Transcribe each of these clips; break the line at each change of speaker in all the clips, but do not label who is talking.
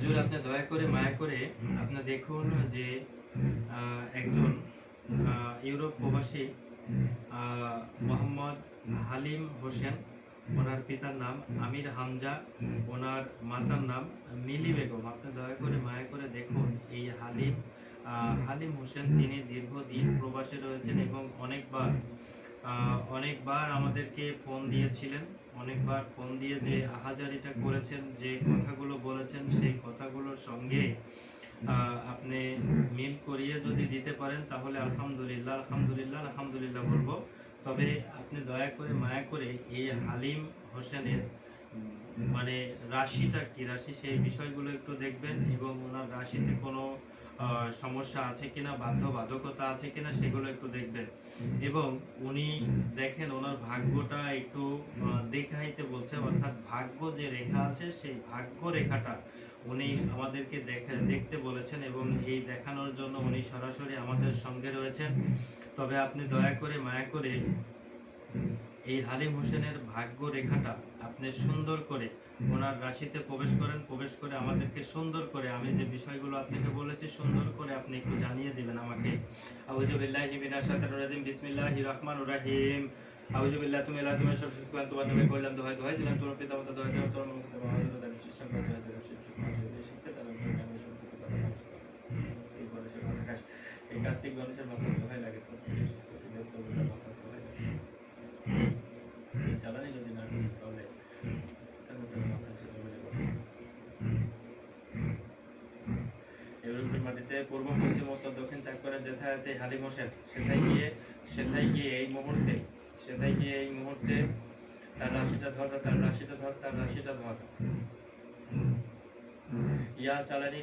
হুজুর আপনি দয়া করে মায়া করে আপনি দেখুন যে একজন ইউরোপ প্রবাসী মোহাম্মদ হালিম হোসেন, ওনার পিতার নাম আমির হামজা, ওনার মাতার নাম মিলি বেগম। আপনি দয়া করে মায়া করে দেখুন এই হালিম হোসেন তিনি দীর্ঘদিন প্রবাসে রয়েছেন এবং অনেকবার আমাদেরকে ফোন দিয়েছিলেন, অনেকবার ফোন দিয়ে যে আহাজারিটা করেছেন, যে কথাগুলো বলেছেন, সেই কথাগুলোর সঙ্গে আপনি মিল করিয়ে যদি দিতে পারেন তাহলে আলহামদুলিল্লাহ আলহামদুলিল্লাহ আলহামদুলিল্লাহ বলবো। তবে আপনি দয়া করে মায়া করে এই হালিম হোসেনের মানে রাশিটা কি রাশি, সেই বিষয়গুলো একটু দেখবেন এবং ওনার রাশিতে কোনো সমস্যা আছে কিনা, বাধ্যবাধকতা আছে কিনা সেগুলো একটু দেখবেন। এবং উনি দেখেন ওনার ভাগ্যটা একটু দেখাইতে বলছে, অর্থাৎ ভাগ্য যে রেখা আছে সেই ভাগ্য রেখাটা উনি আমাদেরকে দেখতে বলেছেন এবং এই দেখানোর জন্য উনি সরাসরি আমাদের সঙ্গে রয়েছেন। তবে আপনি দয়া করে মায়া করে এই হালিম হোসেনের ভাগ্য রেখাটা আপনি সুন্দর করে ওনার রাশিতে প্রবেশ করেন, প্রবেশ করে আমাদেরকে সুন্দর করে আমি যে বিষয়গুলো আপনাকে বলেছি সুন্দর করে আপনি একটু জানিয়ে দিবেন আমাকে। আউযু বিল্লাহি মিনাশ শাইতানির রাজিম, বিসমিল্লাহির রহমানির রহিম। আউযু বিল্লাহি তুমি লা তুমি সব শিক্ষা তোমার নামে কইলাম দোহাই দিলাম তোমার পিতা মাতা দোহাই দিলাম তোমার মুখে তোমার আওয়াজ দাঁড়িয়ে শিক্ষা দোহাই দিলাম শিক্ষা চালাম আমি সত্যি কথা বলছি। এই বলেছে মানুষ এই কার্তিক মানুষের মাথা দোহাই লাগেছে মাথা দোহাই চালানি যদি না করিস তাহলে ইউরোপের মাটিতে পূর্ব পশ্চিম উত্তর দক্ষিণ চাক করে যেথায় আছে হালিম হোসেন, সেথায় গিয়ে এই মুহূর্তে তার রাশিটা ধর ইয়া চালানি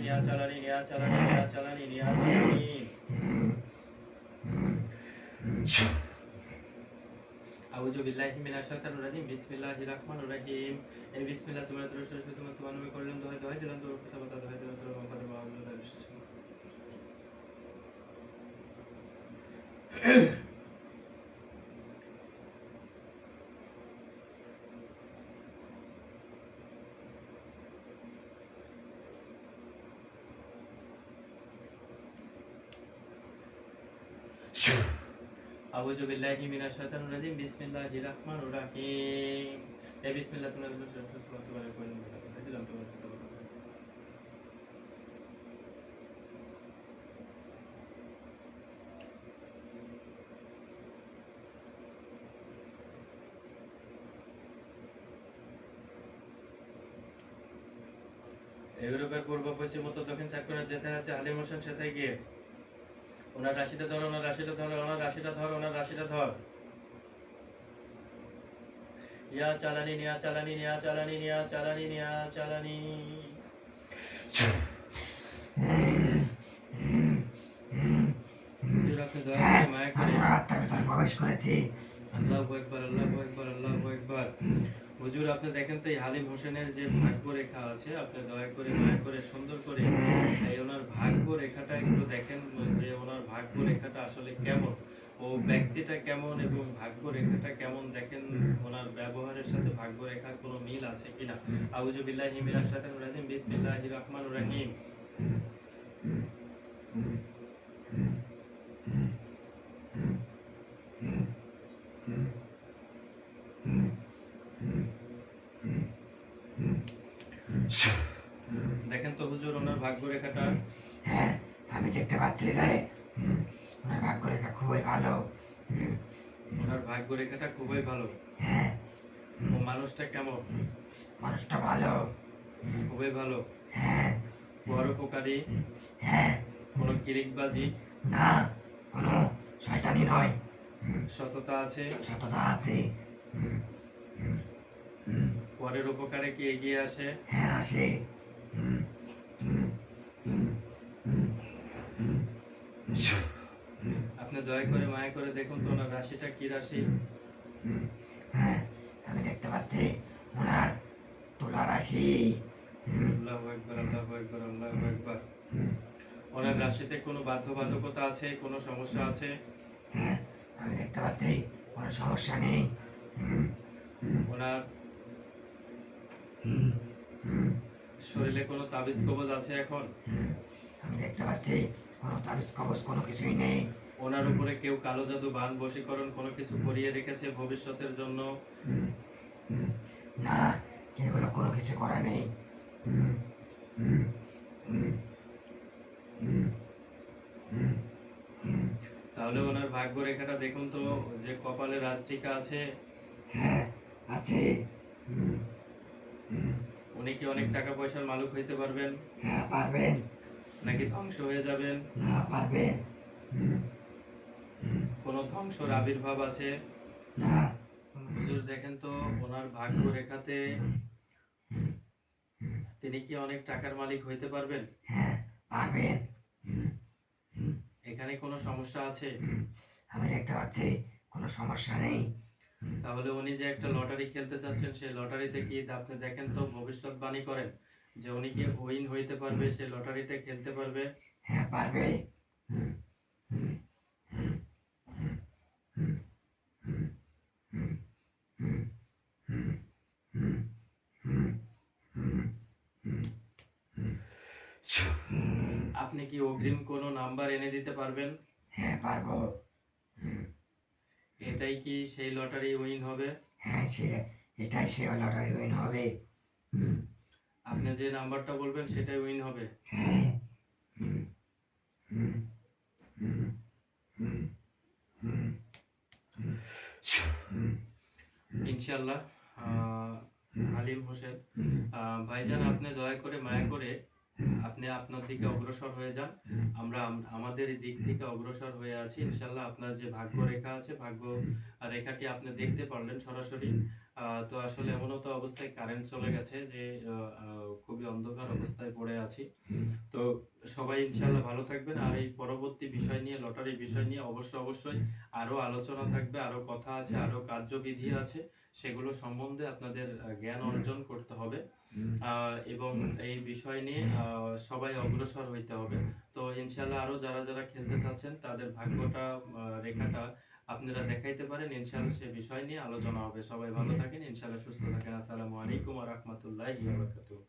আউযু বিল্লাহি মিনাশ শাইতানির রাজিম, বিসমিল্লাহির রহমানির রহিম। এই বিসমিল্লাহ তোমার নামে করলাম দোহাই দিলাম তোমার পিতা মাতা দোহাই দিলাম তোমার মুখে তোমার আওয়াজ আউযু বিল্লাহি মিনাশ শাইতানির রাজিম, বিসমিল্লাহির রহমানির রহিম। এই বিসমিল্লাহ তোমরা তোমার করলাম দিলাম তোমার ইউরোপের পূর্ব পশ্চিম উত্তর দক্ষিণ চাক করে যেথায় আছে হালিম হোসেন, সেথায় গিয়ে ওনার রাশিটা ধর ইয়া চালানি হুজুর আপনি দয়া করে মায়া করে আত্মার ভিতরে প্রবেশ করেছি। আল্লাহু আকবার আল্লাহু আকবার আল্লাহু আকবার। হুজুর আপনি দেখেন তো এই হালিম হোসেনের যে ভাগ্য রেখা আছে, আপনি দয়া করে মায়া করে সুন্দর করে এই ওনার ভাগ্য রেখাটা একটু দেখেন যে ওনার ভাগ্য রেখাটা আসলে কেমন, ও ব্যক্তিটা কেমন এবং ভাগ্য রেখাটা কেমন, দেখেন ওনার ব্যবহারের সাথে ভাগ্য রেখার কোনো মিল আছে কিনা। আউযু বিল্লাহি মিনাশ শাইতানির রাজিম, বিসমিল্লাহির রহমানির রহিম। দেখেন তো হুজুর ওনার ভাগ্য রেখাটা।
হ্যাঁ আমি দেখতে পাচ্ছি যে ওনার ভাগ্য রেখা খুবই ভালো।
ওনার ভাগ্য রেখাটা খুবই ভালো।
হ্যাঁ।
ও মানুষটা কেমন?
মানুষটা ভালো,
খুবই ভালো।
হ্যাঁ।
পরোপকারী?
হ্যাঁ।
কোনো কিরিকবাজি?
না, কোনো শয়তানি নয়।
সততা আছে?
সততা আছে।
পরের উপকারে কি এগিয়ে আসে?
হ্যাঁ আসে।
আপনি দয়া করে মায়া করে দেখুন তো ওনার রাশিটা কি রাশি।
হ্যাঁ আমি দেখতে পাচ্ছি ওনার তুলা রাশি।
আল্লাহু আকবার আল্লাহু আকবার আল্লাহু আকবার। ওনার রাশিতে কোনো বাধ্যবাধকতা আছে, কোনো সমস্যা আছে?
হ্যাঁ আমি দেখতে পাচ্ছি কোনো সমস্যা নেই।
ওনার শরীরে কোনো তাবিজ কবজ আছে এখন?
আমি দেখতে পাচ্ছি কোনো তাবিজ কবজ কোনো কিছুই নেই।
ওনার উপরে কেউ কালো জাদু বান বশীকরণ কোনো কিছু করিয়ে রেখেছে ভবিষ্যতের জন্য?
না, এগুলো কোনো কিছু করা নেই। হুম, হুম, হুম, হুম, হুম, হুম।
তাহলে ওনার ভাগ্য রেখাটা দেখুন তো, যে কপালে রাজটিকা আছে।
হ্যাঁ, আছে। হুম, হুম,
উনি কি অনেক টাকা পয়সার মালিক হইতে পারবেন,
হ্যাঁ পারবেন।
নাকি ধ্বংস হয়ে যাবেন?
না পারবেন। হুম, হুম,
কোনো ধ্বংসর আবির্ভাব আছে?
না।
হুজুর দেখেন তো ওনার ভাগ্য রেখাতে তিনি কি অনেক টাকার মালিক হইতে পারবেন?
হ্যাঁ পারবেন। হুম, হুম,
এখানে কোনো সমস্যা আছে?
হুম। আমি দেখতে পাচ্ছি কোনো সমস্যা নেই।
তাহলে উনি যে একটা লটারি খেলতে চাচ্ছেন, সেই লটারিতে কি আপনি দেখেন তো, ভবিষ্যৎবাণী করেন যে উনি কি উইন হইতে পারবে, সেই লটারিতে খেলতে পারবে?
হ্যাঁ পারবে। হুম, হুম, হুম, হুম, হুম, হুম, হুম, হুম, হুম, হুম, হুম, হুম, হুম, হুম।
আপনি কি অগ্রিম কোনো নাম্বার এনে দিতে পারবেন?
হ্যাঁ পারবো। হুম,
এটাই কি সেই লটারি উইন হবে?
হ্যাঁ এটাই সে লটারি উইন হবে। হুম,
আপনি যে নাম্বারটা বলবেন সেটাই উইন হবে।
হ্যাঁ। হুম, হুম, হুম, হুম, হুম, হুম,
ইনশাল্লাহ। হালিম হোসেন,
হুম,
ভাইজান আপনি দয়া করে মায়া করে আপনি আপনার দিকে অগ্রসর হয়ে যান। আমরা আমাদের এই দিক থেকে অগ্রসর হয়ে আছি ইনশাল্লাহ। আপনার যে ভাগ্য রেখা আছে, ভাগ্য রেখাটি আপনি দেখতে পারলেন সরাসরি। তো আসলে এমনও তো অবস্থায় কারেন্ট চলে গেছে যে খুবই অন্ধকার অবস্থায় পড়ে আছি। তো সবাই ইনশাল্লাহ ভালো থাকবেন। আর এই পরবর্তী বিষয় নিয়ে, লটারির বিষয় নিয়ে অবশ্যই আরো আলোচনা থাকবে, আরো কথা আছে, আরো কার্যবিধি আছে। সেগুলো সম্বন্ধে আপনাদের জ্ঞান অর্জন করতে হবে। এবং এই বিষয় নিয়ে সবাই অগ্রসর হইতে হবে। তো ইনশাল্লাহ আরো যারা খেলতে চাচ্ছেন তাদের ভাগ্যটা, রেখাটা আপনারা দেখাইতে পারেন। ইনশাল্লাহ সে বিষয় নিয়ে আলোচনা হবে। সবাই ভালো থাকেন, ইনশাল্লাহ সুস্থ থাকেন। আসসালামু আলাইকুম ওয়া রাহমাতুল্লাহি ওয়া বারাকাতুহু।